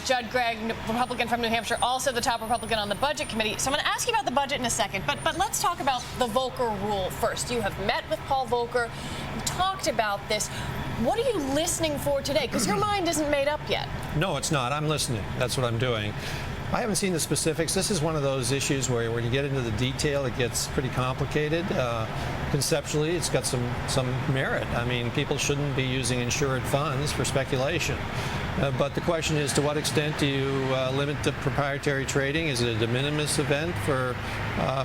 Judd Gregg, Republican from New Hampshire, also the top Republican on the Budget Committee. So I'm going to ask you about the budget in a second, but let's talk about the Volcker rule first. You have met with Paul Volcker, you talked about this. What are you listening for today? Because your mind isn't made up yet. No, it's not. I'm listening. That's what I'm doing. I haven't seen the specifics. This is one of those issues where when you get into the detail, it gets pretty complicated. Conceptually, it's got some merit. I mean, people shouldn't be using insured funds for speculation. But the question is, to what extent do you limit the proprietary trading? Is it a de minimis event for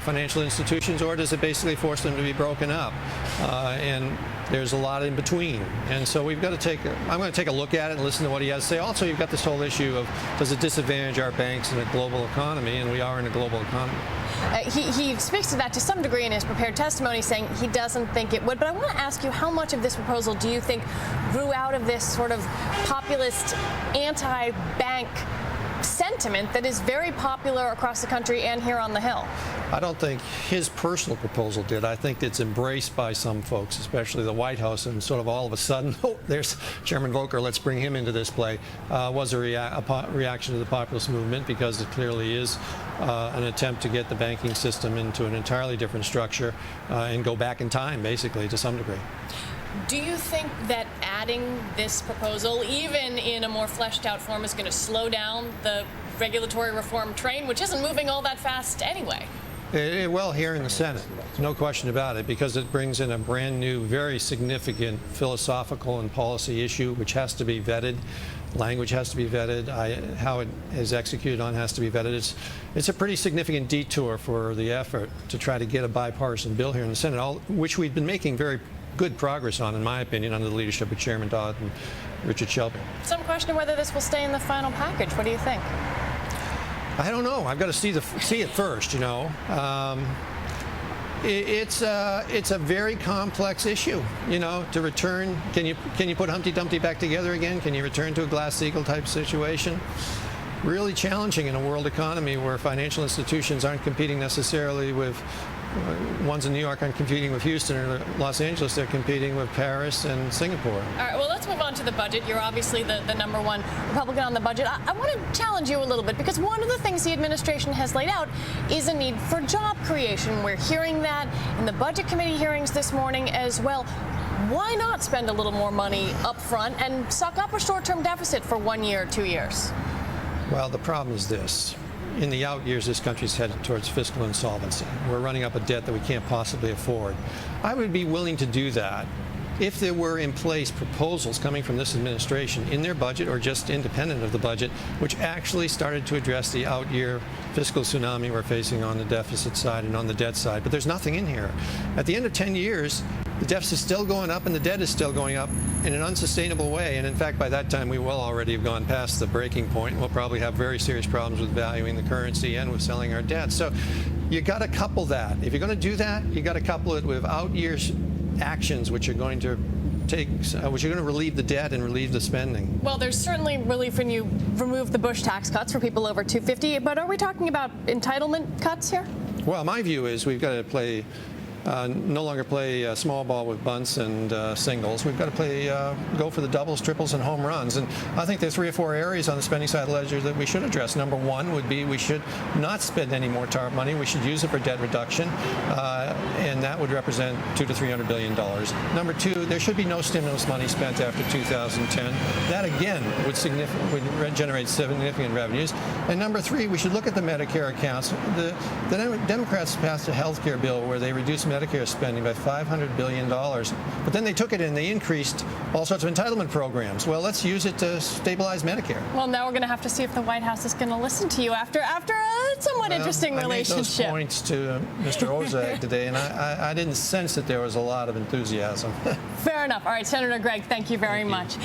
financial institutions, or does it basically force them to be broken up? And there's a lot in between. And so we've got to take, I'm going to take a look at it and listen to what he has to say. Also, you've got this whole issue of, does it disadvantage our banks in a global economy? And we are in a global economy. He speaks to that to some degree in his prepared testimony, saying he doesn't think it would. But I want to ask you, how much of this proposal do you think grew out of this sort of populist anti-bank sentiment that is very popular across the country and here on the Hill? I don't think his personal proposal did. I think it's embraced by some folks, especially the White House, and sort of all of a sudden, oh, there's Chairman Volcker, let's bring him into this play, was a reaction to the populist movement, because it clearly is an attempt to get the banking system into an entirely different structure and go back in time, basically, to some degree. Do you think that adding this proposal, even in a more fleshed out form, is going to slow down the regulatory reform train, which isn't moving all that fast anyway? Well, here in the Senate, no question about it, because it brings in a brand new, very significant philosophical and policy issue, which has to be vetted. Language has to be vetted. How it is executed on has to be vetted. It's a pretty significant detour for the effort to try to get a bipartisan bill here in the Senate, which we've been making very good progress on, in my opinion, under the leadership of Chairman Dodd and Richard Shelby. Some question whether this will stay in the final package. What do you think? I don't know. I've got to see it first, you know. It's a very complex issue, you know, to return. Can you put Humpty Dumpty back together again? Can you return to a Glass-Steagall type situation? Really challenging in a world economy where financial institutions aren't competing necessarily with ones in New York aren't competing with Houston or Los Angeles. They're competing with Paris and Singapore. All right, well, let's move on to the budget. You're obviously the #1 Republican on the budget. I want to challenge you a little bit, because one of the things the administration has laid out is a need for job creation. We're hearing that in the Budget Committee hearings this morning as well. Why not spend a little more money up front and suck up a short-term deficit for 1 year, 2 years? Well, the problem is this. In the out years, this country's headed towards fiscal insolvency. We're running up a debt that we can't possibly afford. I would be willing to do that if there were in place proposals coming from this administration in their budget, or just independent of the budget, which actually started to address the out-year fiscal tsunami we're facing on the deficit side and on the debt side. But there's nothing in here. At the end of 10 years, the deficit's still going up and the debt is still going up in an unsustainable way. And in fact, by that time, we will already have gone past the breaking point. We'll probably have very serious problems with valuing the currency and with selling our debt. So you got to couple that. If you're going to do that, you got to couple it with out-years actions which are going to relieve the debt and relieve the spending. Well, there's certainly relief when you remove the Bush tax cuts for people over 250, but are we talking about entitlement cuts here? Well, my view is we've got to no longer play small ball with bunts and singles. We've got to go for the doubles, triples, and home runs. And I think there's 3 or 4 areas on the spending side of the ledger that we should address. Number 1 would be we should not spend any more TARP money. We should use it for debt reduction, and that would represent $200 to $300 billion. Number 2, there should be no stimulus money spent after 2010. That again would generate significant revenues. And number 3, we should look at the Medicare accounts. The Democrats passed a health care bill where they reduced Medicare spending by $500 billion. But then they took it and they increased all sorts of entitlement programs. Well, let's use it to stabilize Medicare. Well, now we're going to have to see if the White House is going to listen to you after a somewhat interesting relationship. I made those points to Mr. Ozag today, and I didn't sense that there was a lot of enthusiasm. Fair enough. All right, Senator Gregg, thank you very much.